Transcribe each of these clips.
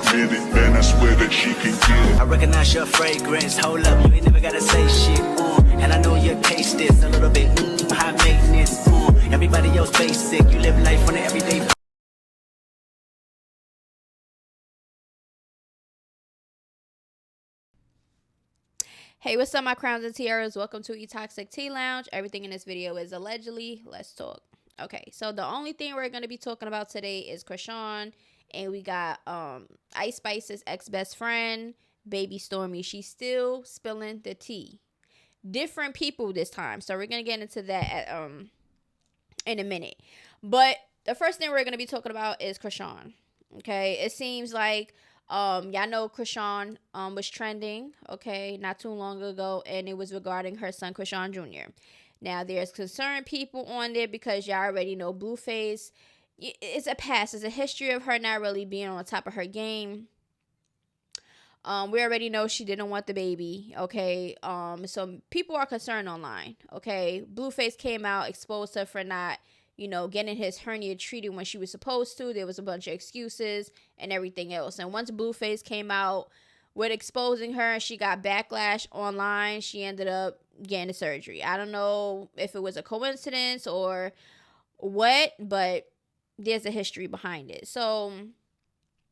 admit it, man, I swear that she can get it. I recognize your fragrance, hold up, you ain't never gotta say shit, and I know your taste is a little bit, high maintenance, everybody else basic, you live life on an everyday. Hey, what's up, my crowns and tiaras? Welcome to E-Toxic Tea Lounge. Everything in this video is allegedly. Let's talk. Okay, so the only thing we're going to be talking about today is Chrisean, and we got Icespice's ex-best friend, baby Stormy. She's still spilling the tea. Different people this time, so we're going to get into that in a minute. But the first thing we're going to be talking about is Chrisean. Okay, it seems like y'all know Chrisean was trending, okay, not too long ago, and it was regarding her son Chrisean Jr. Now there's concerned people on there because y'all already know Blueface. It's a past, it's a history of her not really being on top of her game. We already know she didn't want the baby, okay. So people are concerned online, okay. Blueface came out, exposed her for not, you know, getting his hernia treated when she was supposed to. There was a bunch of excuses and everything else. And once Blueface came out with exposing her, she got backlash online. She ended up getting the surgery. I don't know if it was a coincidence or what, but there's a history behind it. So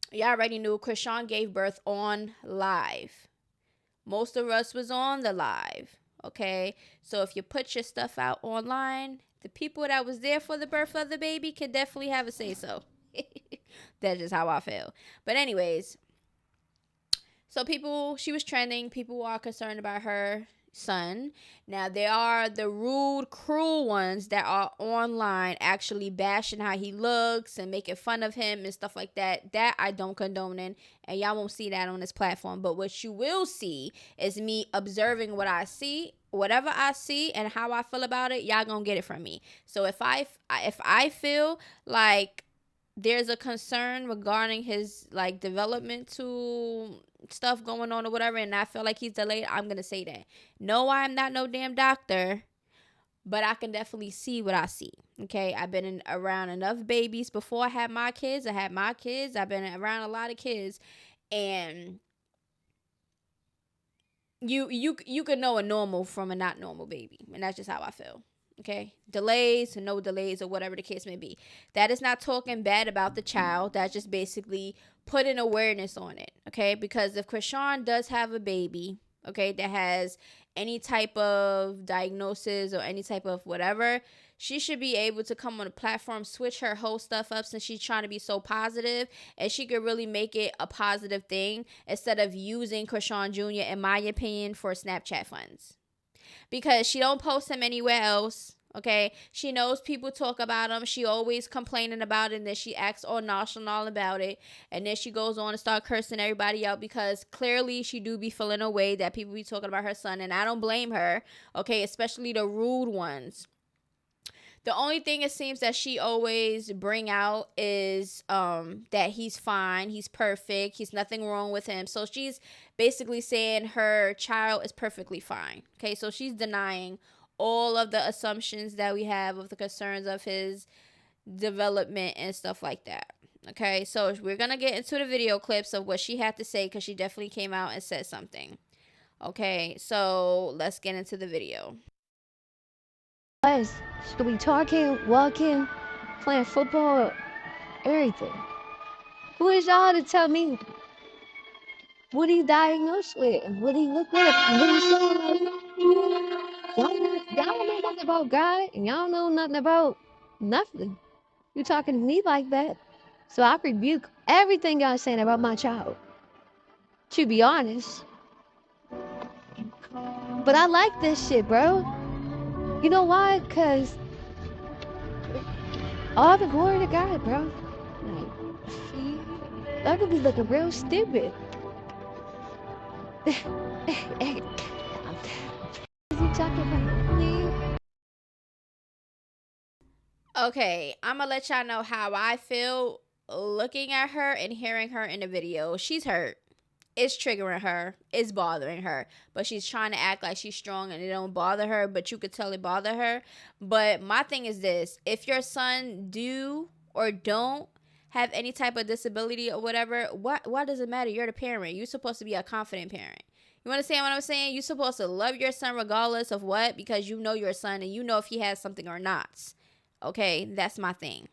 y'all already knew Chrisean gave birth on live. Most of us was on the live, okay? So if you put your stuff out online, the people that was there for the birth of the baby can definitely have a say-so. That's just how I feel. But anyways, so she was trending. People are concerned about her son. Now, there are the rude, cruel ones that are online actually bashing how he looks and making fun of him and stuff like that. That I don't condone in, and y'all won't see that on this platform. But what you will see is me observing what I see. Whatever I see and how I feel about it, y'all gonna get it from me. So if I feel like there's a concern regarding his like developmental stuff going on or whatever, and I feel like he's delayed, I'm gonna say that. No, I'm not no damn doctor, but I can definitely see what I see. Okay, I've been around enough babies before I had my kids. I've been around a lot of kids, and you can know a normal from a not normal baby, and that's just how I feel. Okay, delays, no delays, or whatever the case may be. That is not talking bad about the child. That's just basically putting awareness on it. Okay, because if Chrisean does have a baby, okay, that has any type of diagnosis or any type of whatever, she should be able to come on a platform, switch her whole stuff up, since she's trying to be so positive, and she could really make it a positive thing instead of using Chrisean Jr., in my opinion, for Snapchat funds. Because she don't post him anywhere else, okay? She knows people talk about him. She always complaining about it, and then she acts all nonchalant about it, and then she goes on and start cursing everybody out, because clearly she do be feeling a way that people be talking about her son, and I don't blame her, okay? Especially the rude ones. The only thing it seems that she always bring out is that he's fine, he's perfect, he's nothing wrong with him. So she's basically saying her child is perfectly fine. Okay, so she's denying all of the assumptions that we have of the concerns of his development and stuff like that. Okay, so we're going to get into the video clips of what she had to say, because she definitely came out and said something. Okay, so let's get into the video. Should be talking, walking, playing football, everything. Who is y'all to tell me what he diagnosed with, what he looked like, what he sound like? Y'all don't know nothing about God, and y'all know nothing about nothing. You talking to me like that? So I rebuke everything y'all saying about my child. To be honest. But I like this shit, bro. You know why? Cause all the glory to God, bro. Like, I could be looking real stupid. You talking about me? Okay, I'm gonna let y'all know how I feel looking at her and hearing her in the video. She's hurt. It's triggering her. It's bothering her. But she's trying to act like she's strong and it don't bother her. But you could tell it bother her. But my thing is this. If your son do or don't have any type of disability or whatever, why does it matter? You're the parent. You're supposed to be a confident parent. You understand what I'm saying? You're supposed to love your son regardless of what, because you know your son and you know if he has something or not. Okay, that's my thing.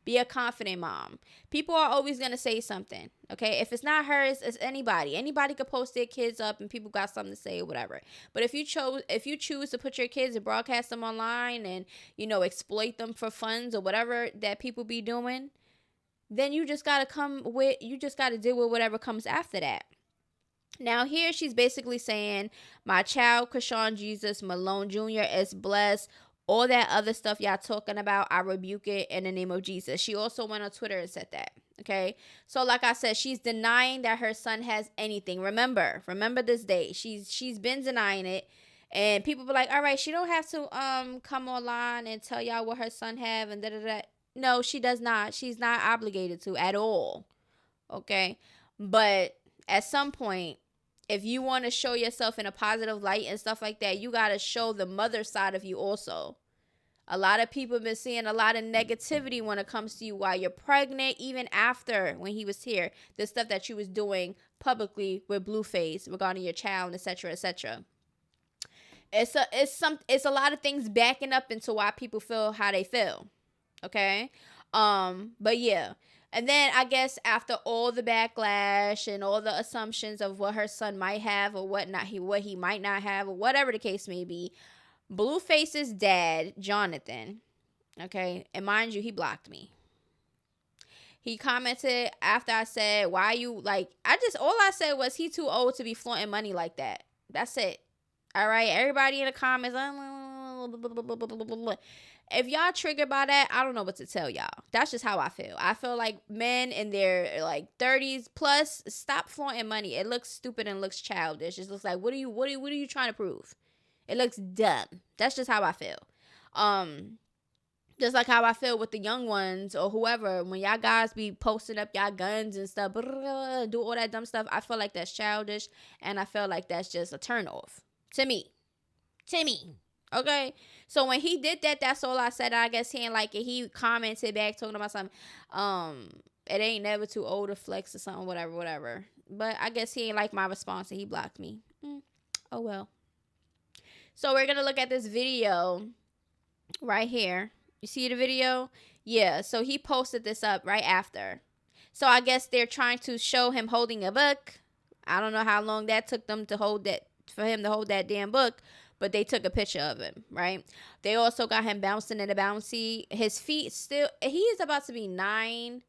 Be a confident mom. People are always going to say something. Okay, if it's not hers, it's anybody. Anybody could post their kids up and people got something to say or whatever. But if you choose to put your kids and broadcast them online and, you know, exploit them for funds or whatever that people be doing, then you just got to deal with whatever comes after that. Now here she's basically saying, my child Chrisean Jesus Malone Jr. is blessed. All that other stuff y'all talking about, I rebuke it in the name of Jesus. She also went on Twitter and said that. Okay. So like I said, she's denying that her son has anything. Remember this day. She's been denying it. And people be like, all right, she don't have to come online and tell y'all what her son have and da-da-da. No, she does not. She's not obligated to at all. Okay. But at some point, if you want to show yourself in a positive light and stuff like that, you got to show the mother side of you also. A lot of people have been seeing a lot of negativity when it comes to you while you're pregnant, even after when he was here. The stuff that you was doing publicly with Blueface regarding your child, etc., etc. It's a lot of things backing up into why people feel how they feel. Okay? But yeah. And then I guess after all the backlash and all the assumptions of what her son might have or what he might not have or whatever the case may be, Blueface's dad, Jonathan, okay, and mind you, he blocked me. He commented after I said, why you, like, all I said was he too old to be flaunting money like that. That's it. All right, everybody in the comments, if y'all triggered by that, I don't know what to tell y'all. That's just how I feel. I feel like men in their like 30s plus, stop flaunting money. It looks stupid and looks childish. It looks like, what are you trying to prove? It looks dumb. That's just how I feel. Just like how I feel with the young ones or whoever, when y'all guys be posting up y'all guns and stuff, do all that dumb stuff, I feel like that's childish and I feel like that's just a turnoff to me. Okay, so when he did that, that's all I said. I guess he ain't like it. He commented back talking about something. It ain't never too old to flex or something, whatever. But I guess he ain't like my response and he blocked me. Oh well. So we're gonna look at this video right here. You see the video? Yeah. So he posted this up right after. So I guess they're trying to show him holding a book. I don't know how long that took them to hold that, for him to hold that damn book. But they took a picture of him, right? They also got him bouncing in the bouncy. His feet still, he is about to be 9.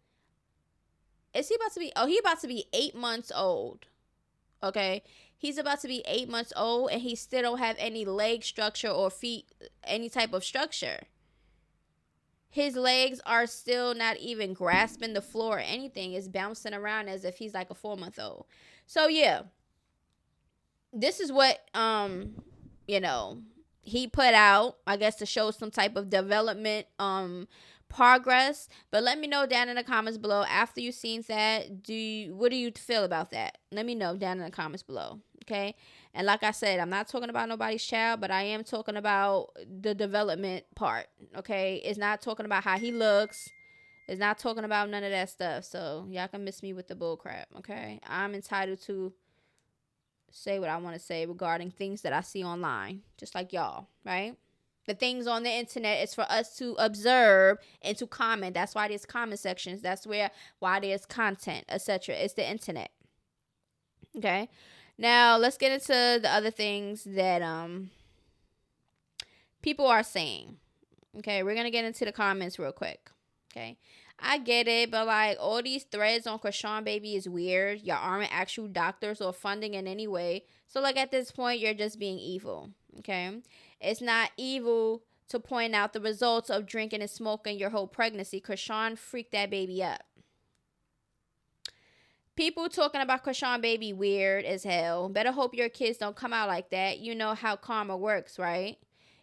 Is he about to be, he about to be 8 months old. Okay? He's about to be 8 months old and he still don't have any leg structure or feet, any type of structure. His legs are still not even grasping the floor or anything. It's bouncing around as if he's like a 4-month-old. So yeah. This is what, you know, he put out, I guess, to show some type of development progress. But let me know down in the comments below after you've seen that. What do you feel about that? Let me know down in the comments below. Okay. And like I said, I'm not talking about nobody's child, but I am talking about the development part. Okay. It's not talking about how he looks. It's not talking about none of that stuff. So y'all can miss me with the bull crap. Okay. I'm entitled to say what I want to say regarding things that I see online, just like y'all, right? The things on the internet is for us to observe and to comment. That's why there's comment sections. That's why there's content, etc. It's the internet. Okay. Now let's get into the other things that people are saying. Okay, we're gonna get into the comments real quick. Okay. I get it, but like all these threads on Chrisean baby is weird. Y'all aren't actual doctors or funding in any way. So like at this point, you're just being evil. Okay. It's not evil to point out the results of drinking and smoking your whole pregnancy. Chrisean freaked that baby up. People talking about Chrisean baby weird as hell. Better hope your kids don't come out like that. You know how karma works, right?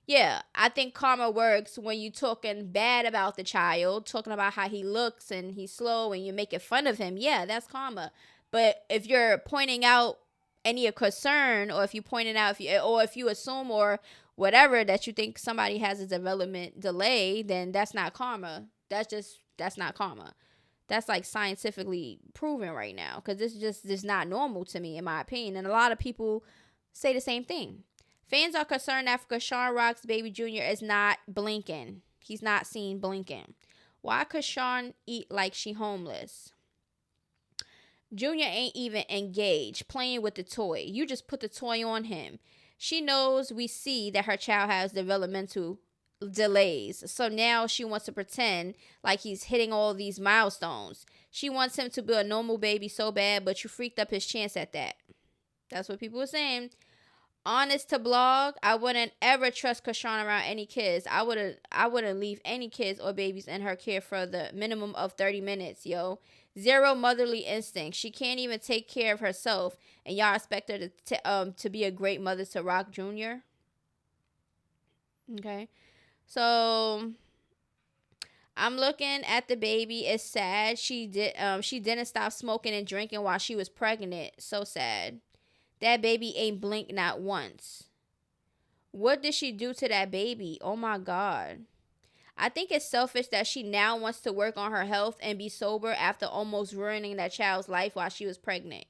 Yeah, I think karma works when you talking bad about the child, talking about how he looks and he's slow and you're making fun of him. Yeah, that's karma. But if you're pointing out any concern, or if you pointing out, if you assume or whatever that you think somebody has a development delay, then that's not karma. That's not karma. that's like scientifically proven right now, because this is just not normal to me, in my opinion. And a lot of people say the same thing. Fans are concerned that Chrisean Rock's baby Junior is not blinking. He's not seen blinking. Why Chrisean eat like she homeless? Junior ain't even engaged, playing with the toy. You just put the toy on him. She knows we see that her child has developmental delays. So now she wants to pretend like he's hitting all these milestones. She wants him to be a normal baby so bad, but you freaked up his chance at that. That's what people were saying. Honest to blog, I wouldn't ever trust Chrisean around any kids. I wouldn't leave any kids or babies in her care for the minimum of 30 minutes, yo. Zero motherly instinct. She can't even take care of herself, and y'all expect her to be a great mother to Rock Jr.? Okay. So I'm looking at the baby. It's sad. She didn't stop smoking and drinking while she was pregnant. So sad. That baby ain't blinked not once. What did she do to that baby? Oh my God. I think it's selfish that she now wants to work on her health and be sober after almost ruining that child's life while she was pregnant.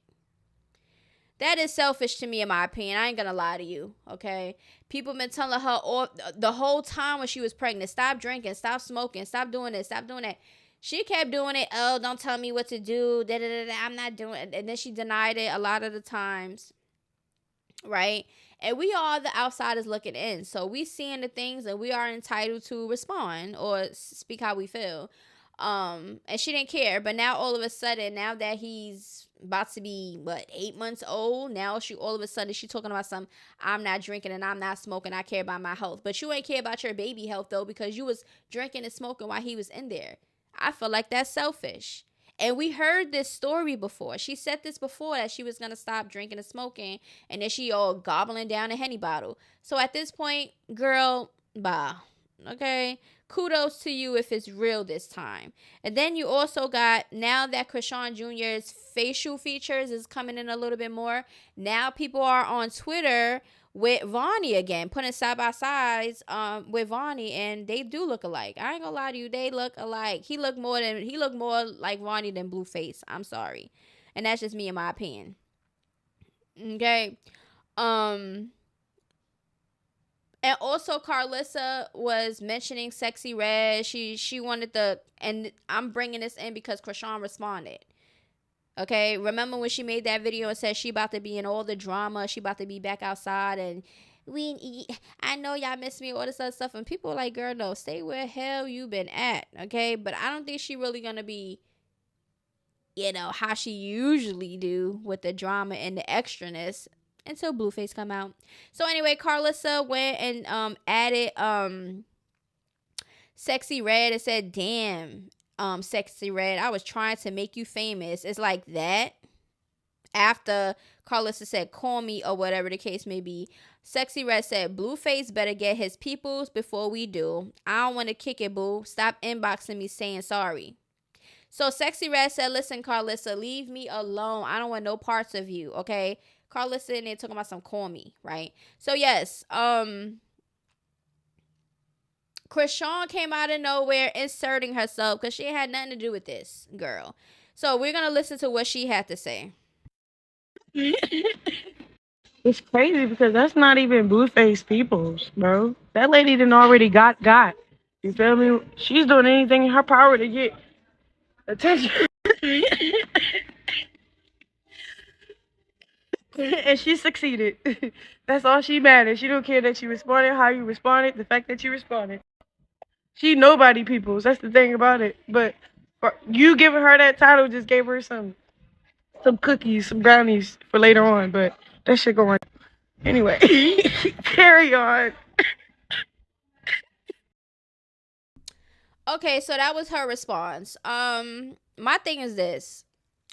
That is selfish to me, in my opinion. I ain't gonna lie to you, okay? People been telling her the whole time when she was pregnant, stop drinking, stop smoking, stop doing this, stop doing that. She kept doing it. Oh, don't tell me what to do. I'm not doing it. And then she denied it a lot of the times. Right? And we are the outsiders looking in. So we seeing the things, and we are entitled to respond or speak how we feel. And she didn't care. But now all of a sudden, now that he's about to be 8 months old, now all of a sudden she talking about some, I'm not drinking and I'm not smoking, I care about my health. But you ain't care about your baby health though, because you was drinking and smoking while he was in there. I feel like that's selfish. And we heard this story before. She said this before, that she was going to stop drinking and smoking, and then she all gobbling down a Henny bottle. So at this point, girl, bye. Okay? Kudos to you if it's real this time. And then you also got, now that Chrisean Jr.'s facial features is coming in a little bit more, now people are on Twitter with Vonnie again, putting side by sides with Vonnie, and they do look alike. I ain't gonna lie to you, they look alike. He looked more like Vonnie than Blueface. I'm sorry. And that's just me, in my opinion. Okay. And also Carissa was mentioning Sexy Red. She wanted and I'm bringing this in because Chrisean responded. Okay, remember when she made that video and said she about to be in all the drama, she about to be back outside, and I know y'all miss me, all this other stuff, and people are like, girl, no, stay where hell you been at, okay? But I don't think she really gonna be, how she usually do with the drama and the extraness until Blueface come out. So anyway, Carissa went and added Sexy Red and said, damn, Sexy Red, I was trying to make you famous. It's like that. After Carissa said, call me, or whatever the case may be, Sexy Red said, Blueface better get his peoples before we do. I don't want to kick it, boo. Stop inboxing me saying sorry. So Sexy Red said, listen, Carissa, leave me alone. I don't want no parts of you, okay? Carissa in there talking about some call me, right? So yes, Chrisean came out of nowhere inserting herself because she had nothing to do with this girl. So we're going to listen to what she had to say. It's crazy because that's not even Blueface peoples, bro. That lady done already got. You feel me? She's doing anything in her power to get attention. And she succeeded. That's all she matters. She don't care that you responded, how you responded, the fact that you responded. She nobody peoples. That's the thing about it. But for you giving her that title just gave her some cookies, some brownies for later on. But that shit going. Anyway, carry on. Okay, so that was her response. My thing is this.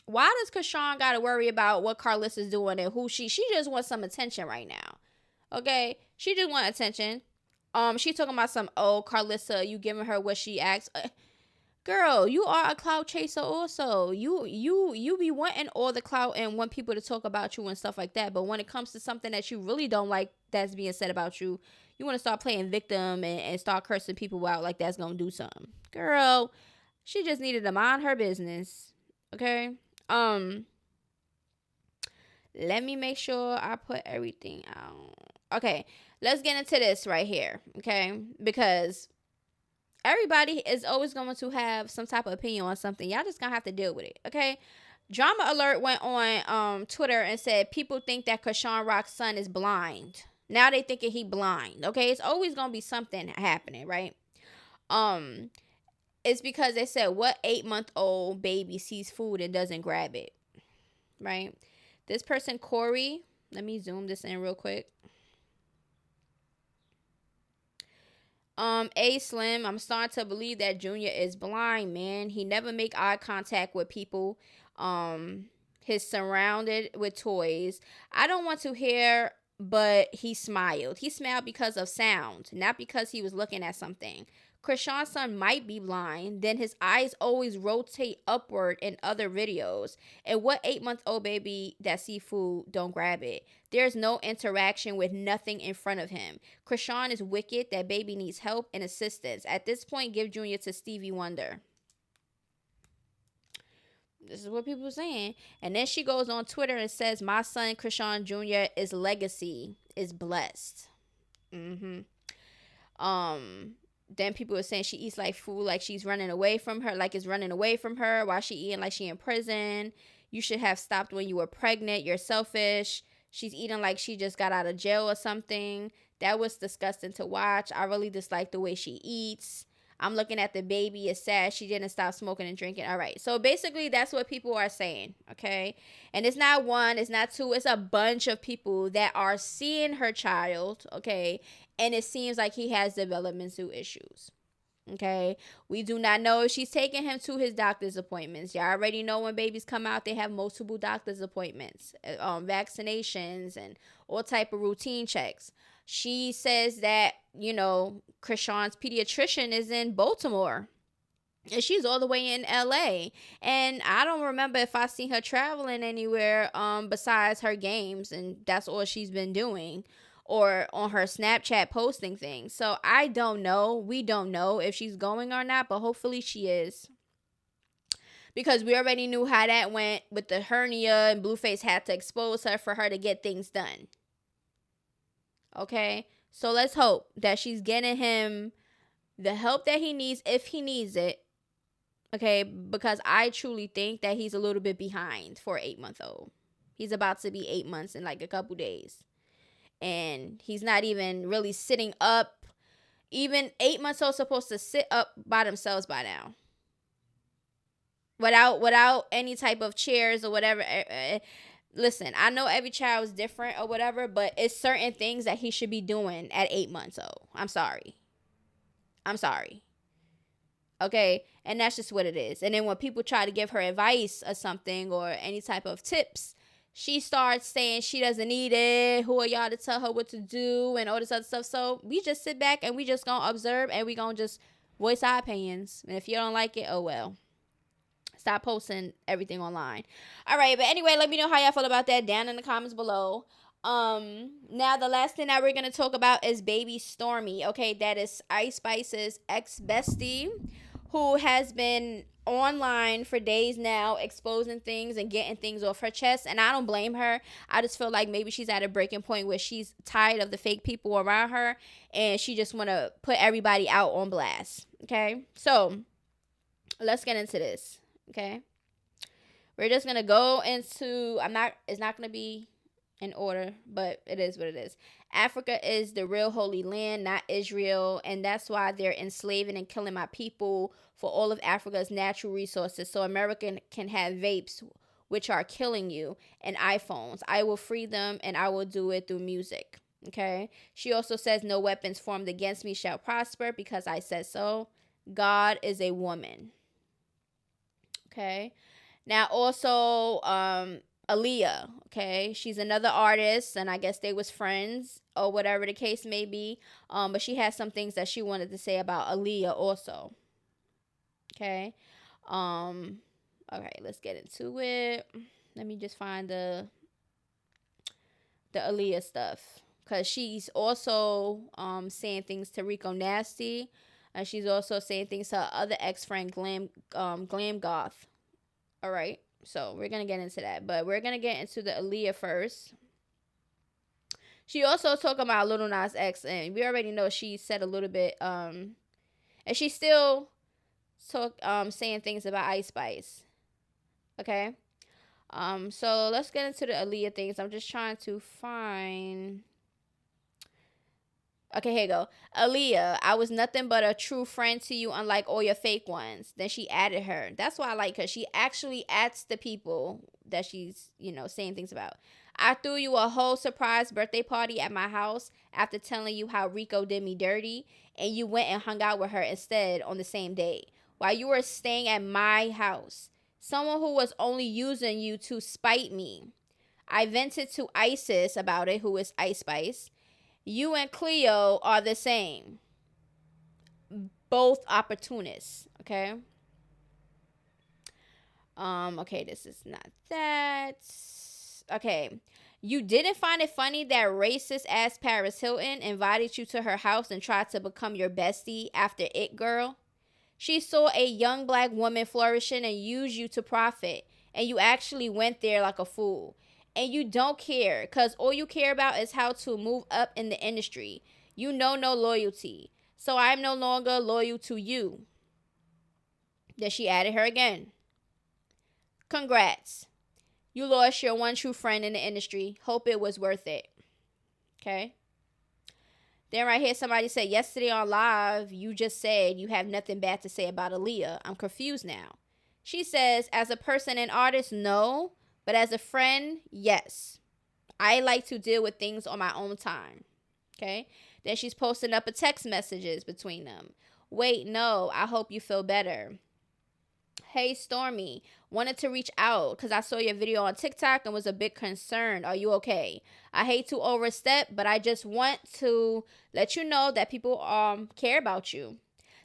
Why does Chrisean got to worry about what Carissa's doing and who she just wants some attention right now. Okay? She just want attention. She talking about some, Carissa, you giving her what she asked. Girl, you are a clout chaser also. You be wanting all the clout and want people to talk about you and stuff like that. But when it comes to something that you really don't like that's being said about you, you want to start playing victim and start cursing people out like that's going to do something. Girl, She just needed to mind her business. Okay. Let me make sure I put everything out. Okay, let's get into this right here. Okay, because everybody is always going to have some type of opinion on something. Y'all just gonna have to deal with it. Okay. Drama Alert went on Twitter and said people think that Chrisean Rock's son is blind. Now they thinking he blind. Okay, it's always gonna be something happening, right? It's because they said what 8-month-old baby sees food and doesn't grab it, right? This person, Corey, let me zoom this in real quick. A Slim, I'm starting to believe that Junior is blind, man. He never make eye contact with people. He's surrounded with toys. I don't want to hear, but he smiled. He smiled because of sound, not because he was looking at something. Chrisean's son might be blind, then his eyes always rotate upward in other videos. And what 8-month-old baby that see food don't grab it? There's no interaction with nothing in front of him. Chrisean is wicked. That baby needs help and assistance. At this point, give Junior to Stevie Wonder. This is what people are saying. And then she goes on Twitter and says, my son, Chrisean Jr., is legacy, is blessed. Then people are saying she eats like food, like she's running away from her, like it's running away from her while she eating like she in prison. You should have stopped when you were pregnant. You're selfish. She's eating like she just got out of jail or something. That was disgusting to watch. I really dislike the way she eats. I'm looking at the baby. It's sad she didn't stop smoking and drinking. All right. So basically that's what people are saying. Okay. And it's not one, it's not two. It's a bunch of people that are seeing her child. Okay. And it seems like he has developmental issues. Okay. We do not know if she's taking him to his doctor's appointments. Y'all already know when babies come out, they have multiple doctor's appointments, vaccinations, and all type of routine checks. She says that, you know, Chrisean's pediatrician is in Baltimore. And she's all the way in LA. And I don't remember if I seen her traveling anywhere besides her games. And that's all she's been doing. Or on her Snapchat posting things. So I don't know. We don't know if she's going or not. But hopefully she is. Because we already knew how that went with the hernia. And Blueface had to expose her for her to get things done. Okay, so let's hope that she's getting him the help that he needs if he needs it. Okay, because I truly think that he's a little bit behind for an 8-month-old. He's about to be 8 months in like a couple days. And he's not even really sitting up. Even 8-month-olds supposed to sit up by themselves by now. Without any type of chairs or whatever. Listen, I know every child is different or whatever, but it's certain things that he should be doing at 8 months old. I'm sorry. Okay? And that's just what it is. And then when people try to give her advice or something or any type of tips, she starts saying she doesn't need it. Who are y'all to tell her what to do and all this other stuff? So we just sit back and we just gonna observe and we gonna just voice our opinions. And if you don't like it, oh well. Stop posting everything online. All right, but anyway, let me know how y'all feel about that down in the comments below. Now the last thing that we're gonna talk about is baby Stormy. Okay, that is Icespice's ex-bestie, who has been online for days now, exposing things and getting things off her chest. And I don't blame her. I just feel like maybe she's at a breaking point where she's tired of the fake people around her, and she just want to put everybody out on blast. Okay, so let's get into this. Okay, we're just gonna go into it's not gonna be in order, but it is what it is. Africa is the real holy land, not Israel, and that's why they're enslaving and killing my people for all of Africa's natural resources, so America can have vapes, which are killing you, and iPhones. I will free them, and I will do it through music. Okay, she also says no weapons formed against me shall prosper because I said so. God is a woman. Okay, now also Aaliyah, okay, she's another artist, and I guess they was friends or whatever the case may be, but she has some things that she wanted to say about Aaliyah also. Okay, okay, let's get into it. Let me just find the Aaliyah stuff, because she's also saying things to Rico Nasty. And she's also saying things to her other ex-friend, Glam Goth. All right. So we're going to get into that. But we're going to get into the Aaliyah first. She also talking about Lil Nas X. And we already know she said a little bit. And she's still saying things about Icespice. Okay. So let's get into the Aaliyah things. I'm just trying to find... Okay, here you go. Aaliyah, I was nothing but a true friend to you, unlike all your fake ones. Then she added her. That's why I like her. She actually adds the people that she's, saying things about. I threw you a whole surprise birthday party at my house after telling you how Rico did me dirty, and you went and hung out with her instead on the same day while you were staying at my house. Someone who was only using you to spite me. I vented to Isis about it, who is Icespice. You and Cleo are the same. Both opportunists, okay? Okay, this is not that. Okay. You didn't find it funny that racist ass Paris Hilton invited you to her house and tried to become your bestie after It Girl? She saw a young black woman flourishing and used you to profit, and you actually went there like a fool. And you don't care, because all you care about is how to move up in the industry. You know no loyalty. So I'm no longer loyal to you. Then she added her again. Congrats. You lost your one true friend in the industry. Hope it was worth it. Okay. Then right here, somebody said, yesterday on live, you just said you have nothing bad to say about Aaliyah. I'm confused now. She says, as a person and artist, no. But as a friend, yes. I like to deal with things on my own time. Okay. Then she's posting up a text messages between them. Wait, no. I hope you feel better. Hey, Stormy. Wanted to reach out because I saw your video on TikTok and was a bit concerned. Are you okay? I hate to overstep, but I just want to let you know that people care about you.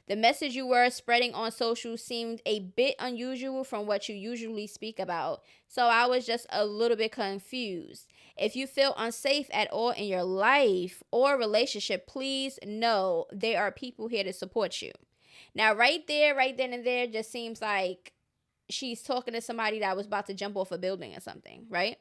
The message you were spreading on social seemed a bit unusual from what you usually speak about, so I was just a little bit confused. If you feel unsafe at all in your life or relationship, please know there are people here to support you. Now, right then and there, just seems like she's talking to somebody that was about to jump off a building or something, right?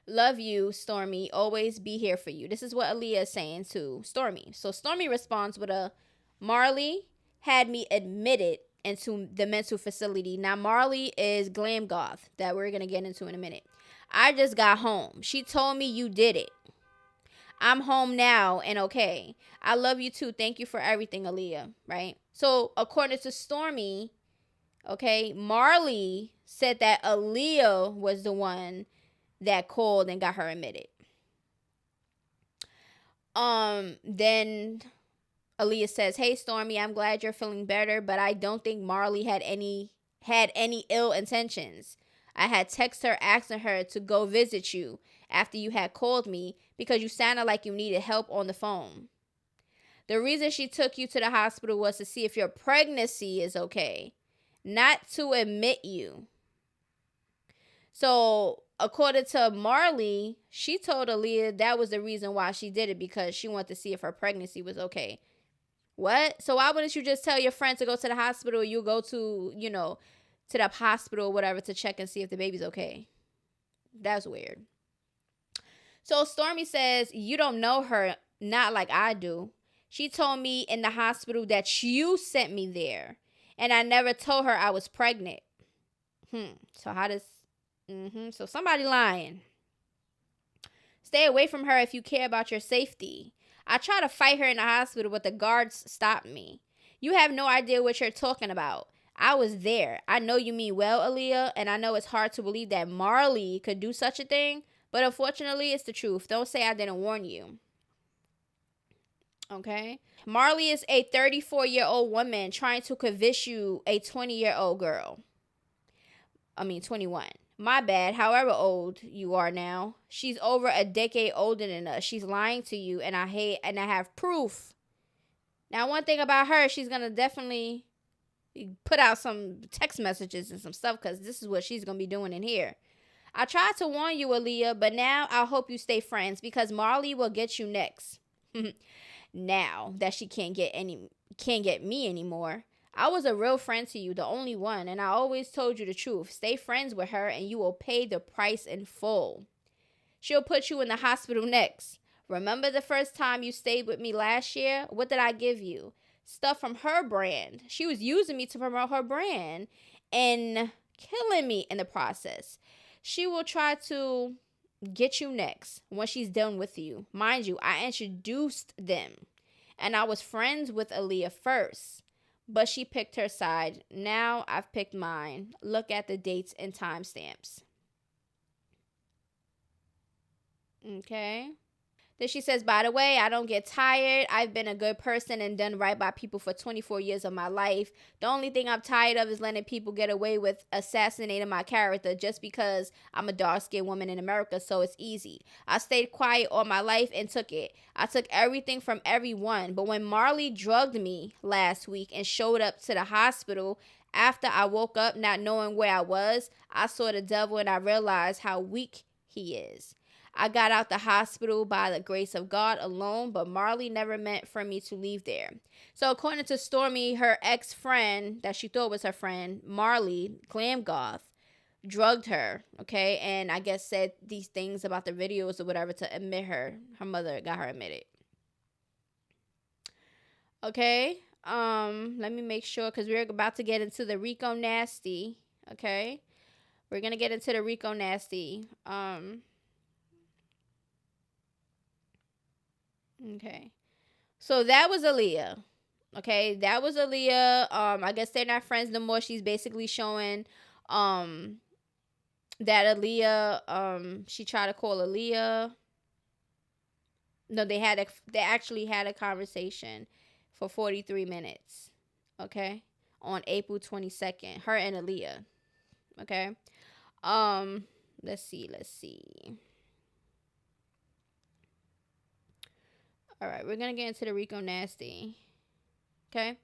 Love you, Stormy. Always be here for you. This is what Aaliyah is saying to Stormy. So Stormy responds with a, Marley had me admitted into the mental facility. Now, Marley is Glam Goth that we're going to get into in a minute. I just got home. She told me you did it. I'm home now and okay. I love you too. Thank you for everything, Aaliyah. Right? So, according to Stormy, okay, Marley said that Aaliyah was the one that called and got her admitted. Then Aaliyah says, hey, Stormy, I'm glad you're feeling better, but I don't think Marley had any ill intentions. I had texted her asking her to go visit you after you had called me because you sounded like you needed help on the phone. The reason she took you to the hospital was to see if your pregnancy is okay, not to admit you. So, according to Marley, she told Aaliyah that was the reason why she did it, because she wanted to see if her pregnancy was okay. What? So why wouldn't you just tell your friend to go to the hospital, or you go to, to the hospital or whatever to check and see if the baby's okay? That's weird. So Stormy says, you don't know her, not like I do. She told me in the hospital that you sent me there, and I never told her I was pregnant. So how does... So somebody lying. Stay away from her if you care about your safety. I tried to fight her in the hospital, but the guards stopped me. You have no idea what you're talking about. I was there. I know you mean well, Aaliyah, and I know it's hard to believe that Marley could do such a thing, but unfortunately, it's the truth. Don't say I didn't warn you. Okay? Marley is a 34-year-old woman trying to convince you a 20-year-old girl. 21. My bad, however old you are now. She's over a decade older than us. She's lying to you, and I have proof. Now, one thing about her, she's going to definitely put out some text messages and some stuff, because this is what she's going to be doing in here. I tried to warn you, Aaliyah, but now I hope you stay friends, because Marley will get you next. Now that she can't get can't get me anymore. I was a real friend to you, the only one, and I always told you the truth. Stay friends with her and you will pay the price in full. She'll put you in the hospital next. Remember the first time you stayed with me last year? What did I give you? Stuff from her brand. She was using me to promote her brand and killing me in the process. She will try to get you next when she's done with you. Mind you, I introduced them and I was friends with Aaliyah first, but she picked her side. Now I've picked mine. Look at the dates and timestamps. Okay. Then she says, by the way, I don't get tired. I've been a good person and done right by people for 24 years of my life. The only thing I'm tired of is letting people get away with assassinating my character just because I'm a dark-skinned woman in America, so it's easy. I stayed quiet all my life and took it. I took everything from everyone. But when Marley drugged me last week and showed up to the hospital after I woke up not knowing where I was, I saw the devil and I realized how weak he is. I got out the hospital by the grace of God alone, but Marley never meant for me to leave there. So according to Stormy, her ex-friend that she thought was her friend, Marley, Glam Goth, drugged her, okay? And I guess said these things about the videos or whatever to admit her. Her mother got her admitted. Okay? Let me make sure because we're about to get into the Rico Nasty, okay? We're going to get into the Rico Nasty. Okay, so that was Aaliyah. Okay, that was Aaliyah. I guess they're not friends no more. She's basically showing that Aaliyah, she tried to call Aaliyah. No, they actually had a conversation for 43 minutes. Okay, on April 22nd, her and Aaliyah. Okay, let's see. All right, we're going to get into the Rico Nasty. Okay.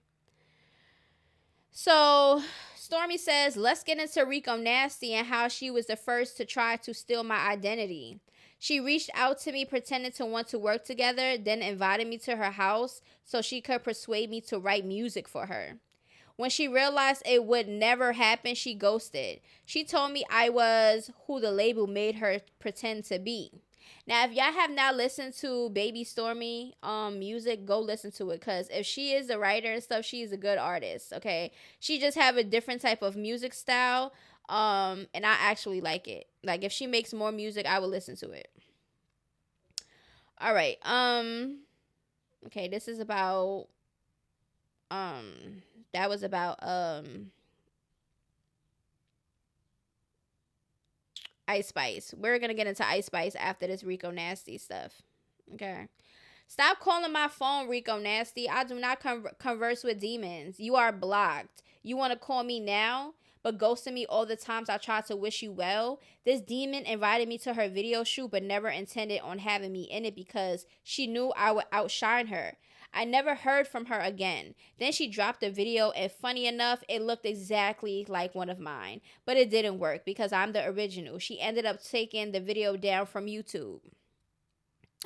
So, Stormy says, let's get into Rico Nasty and how she was the first to try to steal my identity. She reached out to me pretending to want to work together, then invited me to her house so she could persuade me to write music for her. When she realized it would never happen, she ghosted. She told me I was who the label made her pretend to be. Now, if y'all have not listened to Baby Stormy music, go listen to it. Because if she is a writer and stuff, she is a good artist, okay? She just have a different type of music style, and I actually like it. Like, if she makes more music, I will listen to it. All right. Okay, this is about, that was about, Icespice. We're going to get into Icespice after this Rico Nasty stuff. Okay. Stop calling my phone, Rico Nasty. I do not converse with demons. You are blocked. You want to call me now, but ghosting me all the times I tried to wish you well? This demon invited me to her video shoot, but never intended on having me in it because she knew I would outshine her. I never heard from her again. Then she dropped a video, and funny enough, it looked exactly like one of mine. But it didn't work because I'm the original. She ended up taking the video down from YouTube.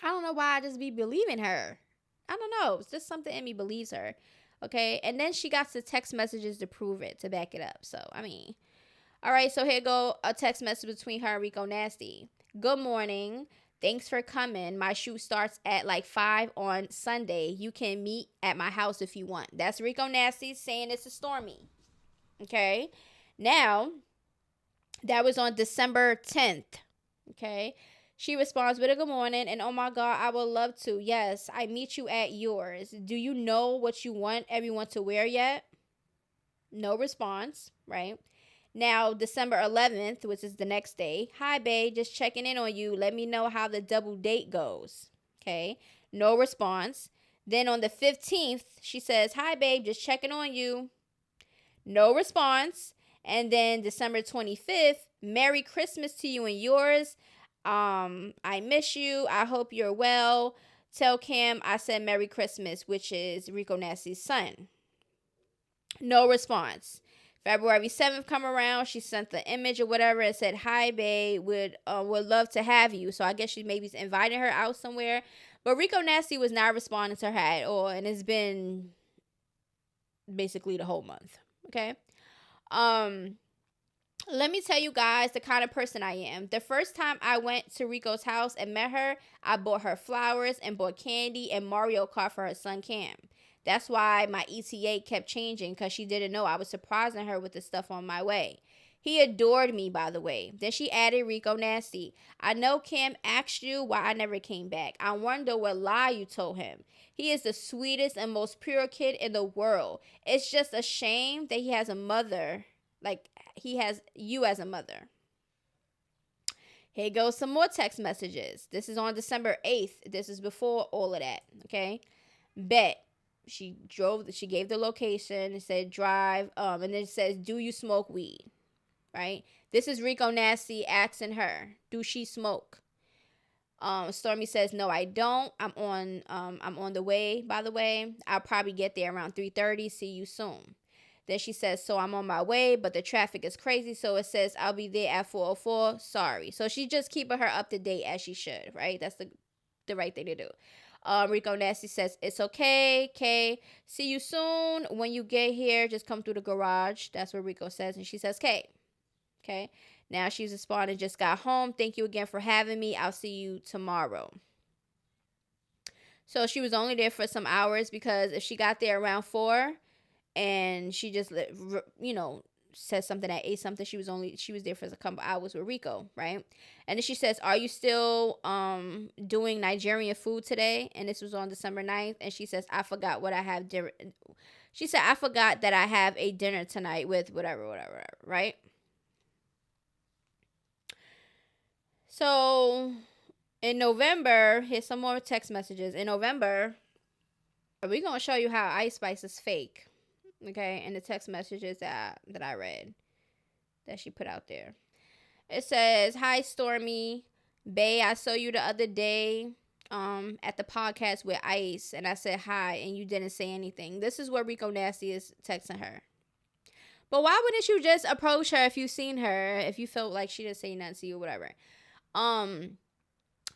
I don't know why I just be believing her. I don't know. It's just something in me believes her. Okay? And then she got the text messages to prove it, to back it up. So, I mean. All right, so here go a text message between her and Rico Nasty. Good morning. Thanks for coming. My shoot starts at like 5 on Sunday. You can meet at my house if you want. That's Rico Nasty saying it's a Stormy. Okay. Now, that was on December 10th. Okay. She responds with a good morning and oh my God, I would love to. Yes, I meet you at yours. Do you know what you want everyone to wear yet? No response, right? Now, December 11th, which is the next day. Hi, babe. Just checking in on you. Let me know how the double date goes. Okay. No response. Then on the 15th, she says, hi, babe. Just checking on you. No response. And then December 25th, Merry Christmas to you and yours. I miss you. I hope you're well. Tell Cam I said Merry Christmas, which is Rico Nasty's son. No response. February 7th come around, she sent the image or whatever and said, hi, babe, would love to have you. So I guess she maybe inviting her out somewhere. But Rico Nasty was not responding to her at all. And it's been basically the whole month. Okay. Um, let me tell you guys the kind of person I am. The first time I went to Rico's house and met her, I bought her flowers and bought candy and Mario Kart for her son Cam. That's why my ETA kept changing, because she didn't know I was surprising her with the stuff on my way. He adored me, by the way. Then she added Rico Nasty. I know Cam asked you why I never came back. I wonder what lie you told him. He is the sweetest and most pure kid in the world. It's just a shame that he has a mother. Like, he has you as a mother. Here goes some more text messages. This is on December 8th. This is before all of that. Okay. Bet. She gave the location. It said drive. And then it says, do you smoke weed? Right? This is Rico Nasty asking her, do she smoke? Stormy says, no, I don't. I'm on the way, by the way. I'll probably get there around 3:30. See you soon. Then she says, so I'm on my way, but the traffic is crazy. So it says, I'll be there at 4:04. Sorry. So she's just keeping her up to date as she should, right? That's the right thing to do. Rico Nasty says, it's okay. Okay. See you soon. When you get here, just come through the garage. That's what Rico says. And she says, okay. Okay. Now she's responding, just got home. Thank you again for having me. I'll see you tomorrow. So she was only there for some hours, because if she got there around 4 and she just, said something at 8 something, she was there for a couple hours with Rico, right? And then she says, are you still doing Nigerian food today? And this was on December 9th. And she says, I forgot what I have dinner. She said, I forgot that I have a dinner tonight with whatever, right? So in November, here's some more text messages. In November, we're going to show you how Icespice is fake. Okay, in the text messages that I read that she put out there. It says, hi, Stormy. Bae, I saw you the other day at the podcast with Ice, and I said hi, and you didn't say anything. This is what Rico Nasty is texting her. But why wouldn't you just approach her if you seen her, if you felt like she didn't say nothing to you or whatever?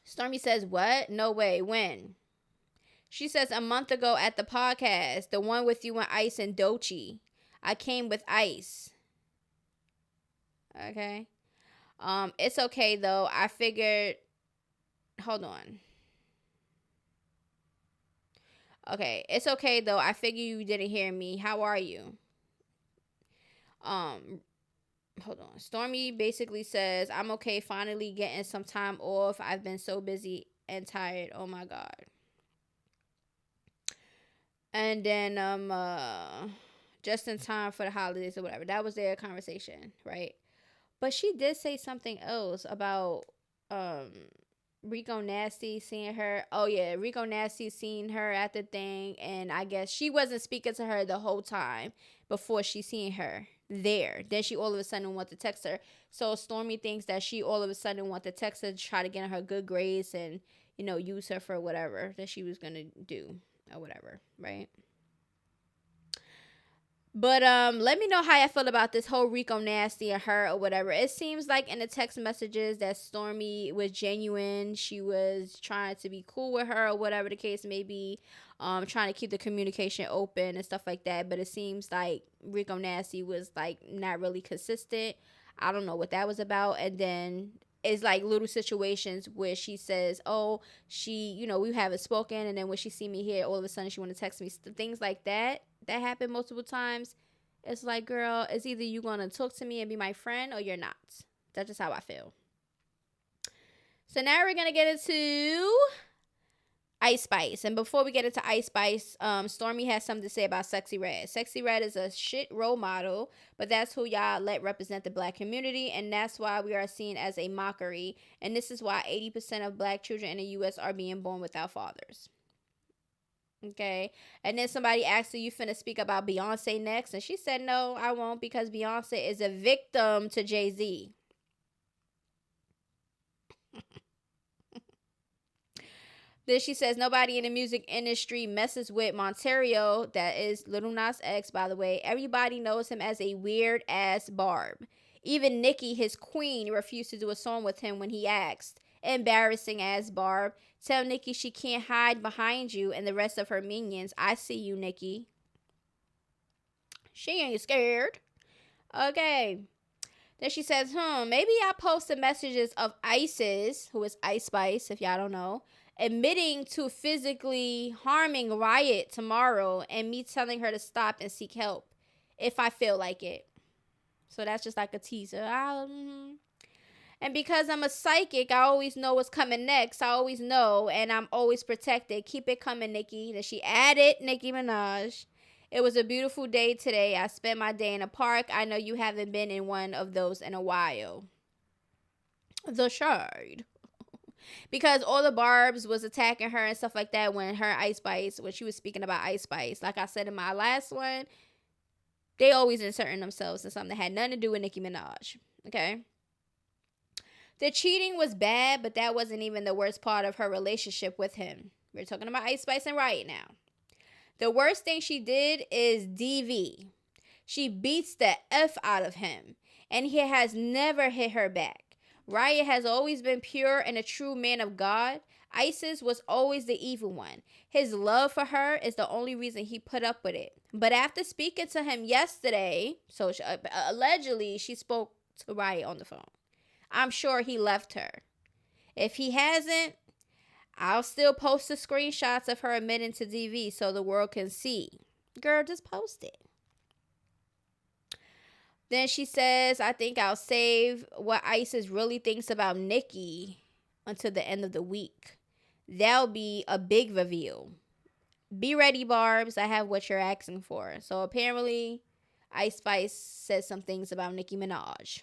Stormy says, what? No way. When? She says, a month ago at the podcast, the one with you and Ice and Dochi. I came with Ice. Okay. It's okay though. I figured, hold on. Okay. It's okay though. I figure you didn't hear me. How are you? Hold on. Stormy basically says, I'm okay, finally getting some time off. I've been so busy and tired. Oh my God. And then just in time for the holidays or whatever. That was their conversation, right? But she did say something else about Rico Nasty seeing her. Oh yeah, Rico Nasty seen her at the thing, and I guess she wasn't speaking to her the whole time before she seen her there. Then she all of a sudden want to text her. So Stormy thinks that she all of a sudden want to text her to try to get her good grades and, use her for whatever that she was gonna do or whatever, right? But let me know how I feel about this whole Rico Nasty and her or whatever. It seems like in the text messages that Stormy was genuine. She was trying to be cool with her or whatever the case may be. Trying to keep the communication open and stuff like that. But it seems like Rico Nasty was like not really consistent. I don't know what that was about. And then it's like little situations where she says, oh, we haven't spoken. And then when she see me here, all of a sudden she want to text me. Things like that happen multiple times. It's like, girl, it's either you going to talk to me and be my friend or you're not. That's just how I feel. So now we're going to get into Icespice. And before we get into Icespice, Stormy has something to say about Sexy Red. Sexy Red is a shit role model, but that's who y'all let represent the black community, and that's why we are seen as a mockery. And this is why 80% of black children in the U.S. are being born without fathers. Okay. And then somebody asked her, you finna speak about Beyonce next? And she said, no, I won't, because Beyonce is a victim to Jay-Z. Then she says, nobody in the music industry messes with Monterio. That is Lil Nas X, by the way. Everybody knows him as a weird-ass Barb. Even Nicki, his queen, refused to do a song with him when he asked. Embarrassing-ass Barb. Tell Nicki she can't hide behind you and the rest of her minions. I see you, Nicki. She ain't scared. Okay. Then she says, maybe I posted messages of Isis, who is Icespice, if y'all don't know, admitting to physically harming Riot tomorrow and me telling her to stop and seek help if I feel like it. So that's just like a teaser. And because I'm a psychic, I always know what's coming next. I always know, and I'm always protected. Keep it coming, Nicki. Then she added Nicki Minaj. It was a beautiful day today. I spent my day in a park. I know you haven't been in one of those in a while. The shade. Because all the Barbs was attacking her and stuff like that when she was speaking about Icespice. Like I said in my last one, they always inserting themselves in something that had nothing to do with Nicki Minaj. Okay? The cheating was bad, but that wasn't even the worst part of her relationship with him. We're talking about Icespice and Riot now. The worst thing she did is DV. She beats the F out of him, and he has never hit her back. Riot has always been pure and a true man of God. Isis was always the evil one. His love for her is the only reason he put up with it. But after speaking to him yesterday, so allegedly she spoke to Riot on the phone. I'm sure he left her. If he hasn't, I'll still post the screenshots of her admitting to DV so the world can see. Girl, just post it. Then she says, I think I'll save what Isis really thinks about Nicki until the end of the week. That'll be a big reveal. Be ready, Barbs. I have what you're asking for. So apparently, Icespice says some things about Nicki Minaj.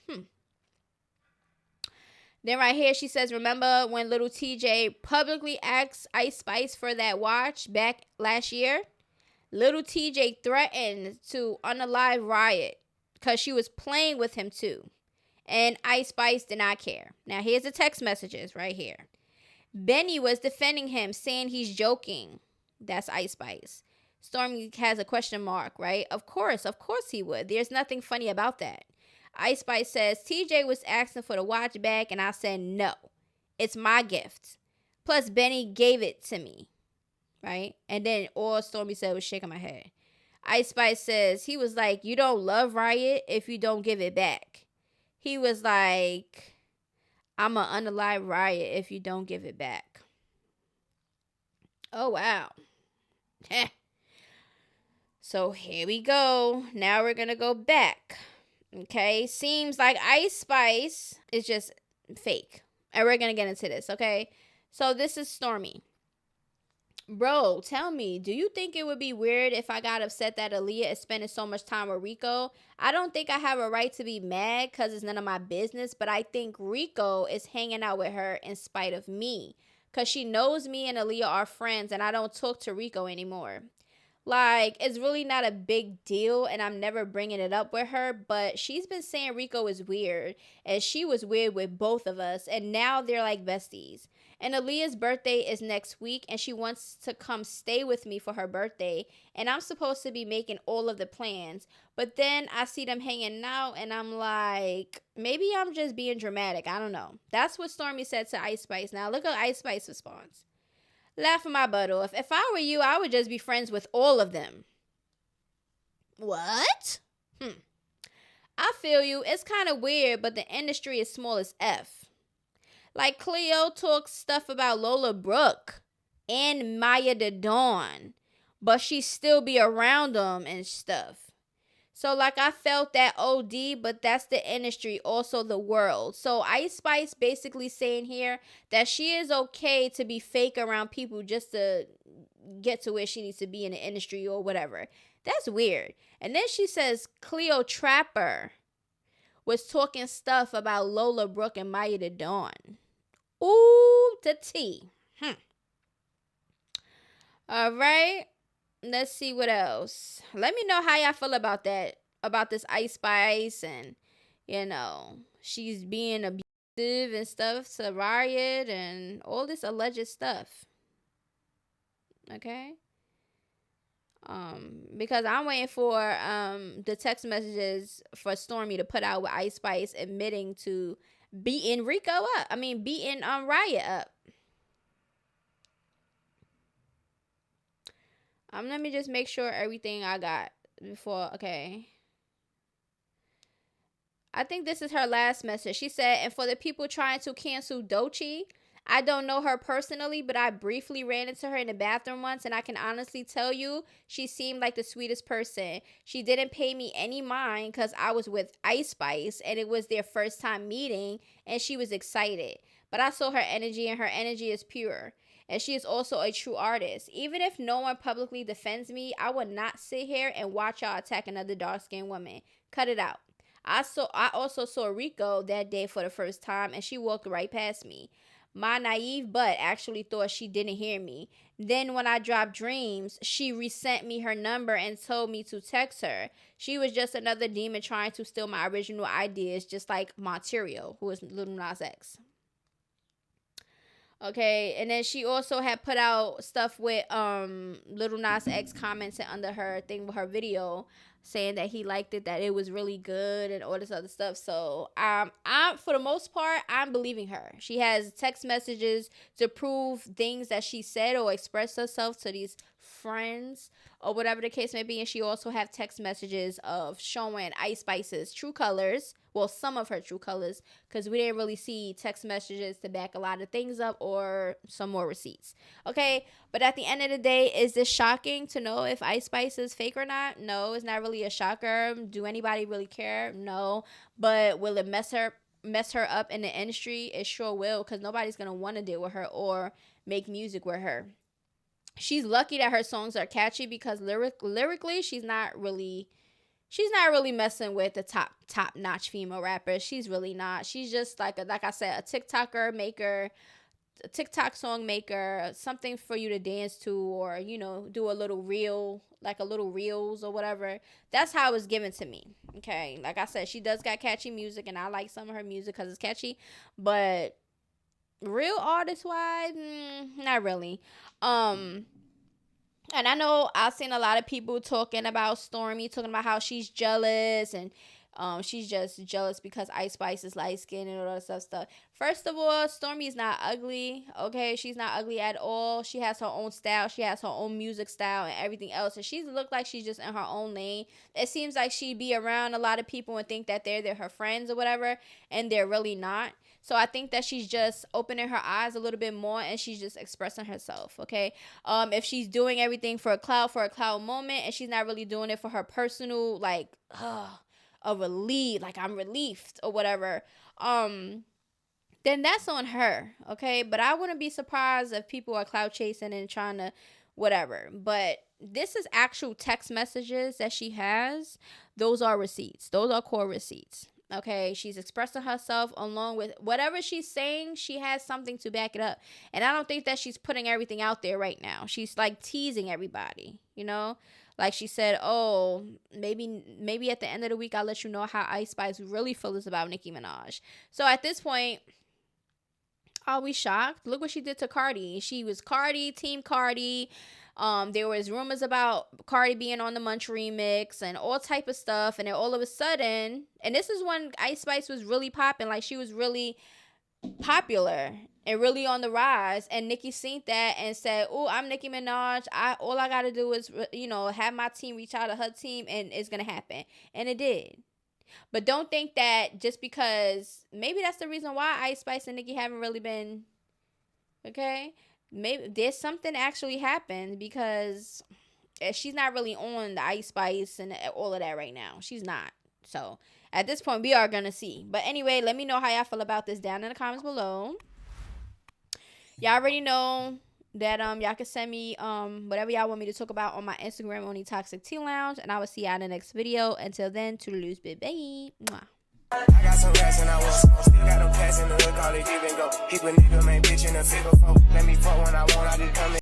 Then right here, she says, remember when little TJ publicly asked Icespice for that watch back last year? Little TJ threatened to unalive Riot because she was playing with him too. And Icespice did not care. Now, here's the text messages right here. Benny was defending him, saying he's joking. That's Icespice. Stormy has a question mark, right? Of course he would. There's nothing funny about that. Icespice says, TJ was asking for the watch back, and I said, no, it's my gift. Plus, Benny gave it to me, right? And then all Stormy said was shaking my head. Icespice says, he was like, you don't love Riot if you don't give it back. He was like, I'm going to unalive Riot if you don't give it back. Oh, wow. So here we go. Now we're going to go back. Okay, seems like Icespice is just fake. And we're going to get into this, okay? So this is Stormy. Bro, tell me, do you think it would be weird if I got upset that Aaliyah is spending so much time with Rico? I don't think I have a right to be mad because it's none of my business, but I think Rico is hanging out with her in spite of me because she knows me and Aaliyah are friends and I don't talk to Rico anymore. Like, it's really not a big deal, and I'm never bringing it up with her, but she's been saying Rico is weird, and she was weird with both of us, and now they're like besties. And Aaliyah's birthday is next week, and she wants to come stay with me for her birthday, and I'm supposed to be making all of the plans, but then I see them hanging out, and I'm like, maybe I'm just being dramatic, I don't know. That's what Stormy said to Icespice. Now, look at Icespice's response. Laughing my butt off. If I were you, I would just be friends with all of them. What? I feel you. It's kind of weird, but the industry is small as F. Like, Cleo talks stuff about Lola Brooke and Maya the Dawn, but she still be around them and stuff. So, like, I felt that OD, but that's the industry, also the world. So, Icespice basically saying here that she is okay to be fake around people just to get to where she needs to be in the industry or whatever. That's weird. And then she says Cleo Trapper was talking stuff about Lola Brooke and Maya the Dawn. Ooh, the tea. All right. Let's see what else. Let me know how y'all feel about that. About this Icespice and, you know, she's being abusive and stuff to Riot and all this alleged stuff. Okay? Because I'm waiting for the text messages for Stormy to put out with Icespice admitting to beating Rico up. I mean, beating Riot up. Let me just make sure everything I got before. Okay. I think this is her last message. She said, and for the people trying to cancel Doechii, I don't know her personally, but I briefly ran into her in the bathroom once, and I can honestly tell you, she seemed like the sweetest person. She didn't pay me any mind because I was with Icespice, and it was their first time meeting, and she was excited. But I saw her energy, and her energy is pure. And she is also a true artist. Even if no one publicly defends me, I would not sit here and watch y'all attack another dark-skinned woman. Cut it out. I also saw Rico that day for the first time, and she walked right past me. My naive butt actually thought she didn't hear me. Then when I dropped Dreams, she resent me her number and told me to text her. She was just another demon trying to steal my original ideas, just like Monterio, who is Lil Nas X. Okay, and then she also had put out stuff with Lil Nas X commenting under her thing with her video, saying that he liked it, that it was really good, and all this other stuff. So I'm for the most part, I'm believing her. She has text messages to prove things that she said or expressed herself to these friends or whatever the case may be. And she also have text messages of showing Icespice's true colors. Well, some of her true colors, because we didn't really see text messages to back a lot of things up or some more receipts. Okay, but at the end of the day, is this shocking to know if Icespice is fake or not? No, it's not really a shocker. Do anybody really care? No. But will it mess her up in the industry? It sure will, because nobody's going to want to deal with her or make music with her. She's lucky that her songs are catchy, because lyrically, she's not really messing with the top notch female rappers. She's really not. She's just like I said, a TikToker maker, a TikTok song maker, something for you to dance to, or do a little reel, like a little reels or whatever. That's how it was given to me. Okay, like I said, she does got catchy music, and I like some of her music because it's catchy, but real artist wise, not really. And I know I've seen a lot of people talking about Stormy, talking about how she's jealous, and she's just jealous because Icespice is light skinned and all that stuff. First of all, Stormy is not ugly. Okay, she's not ugly at all. She has her own style. She has her own music style and everything else. And she look like she's just in her own lane. It seems like she'd be around a lot of people and think that they're her friends or whatever, and they're really not. So I think that she's just opening her eyes a little bit more, and she's just expressing herself, okay? If she's doing everything for a cloud moment, and she's not really doing it for her personal, like, a relief, like I'm relieved or whatever, then that's on her, okay? But I wouldn't be surprised if people are cloud chasing and trying to whatever. But this is actual text messages that she has. Those are receipts. Those are core receipts. Okay, she's expressing herself along with whatever she's saying. She has something to back it up. And I don't think that she's putting everything out there right now. She's like teasing everybody, Like she said, oh, maybe at the end of the week, I'll let you know how Icespice really feels about Nicki Minaj. So at this point, are we shocked? Look what she did to Cardi. She was Cardi, Team Cardi. There was rumors about Cardi being on the Munch remix and all type of stuff. And then all of a sudden, and this is when Icespice was really popping. Like, she was really popular and really on the rise. And Nicki seen that and said, oh, I'm Nicki Minaj. All I got to do is, have my team reach out to her team, and it's going to happen. And it did. But don't think that just because, maybe that's the reason why Icespice and Nicki haven't really been, okay? Maybe there's something actually happened, because she's not really on the Icespice and all of that right now. She's not. So at this point, we are going to see. But anyway, let me know how y'all feel about this down in the comments below. Y'all already know that y'all can send me whatever y'all want me to talk about on my Instagram on Toxic Tea Lounge, and I will see y'all in the next video. Until then, toodaloo, bye. Mwah. I got some rats and I was still got them cats in the hood, call it give and go. Keep a nigga, man, bitch in a figure 4. Let me fuck when I want, I just come in.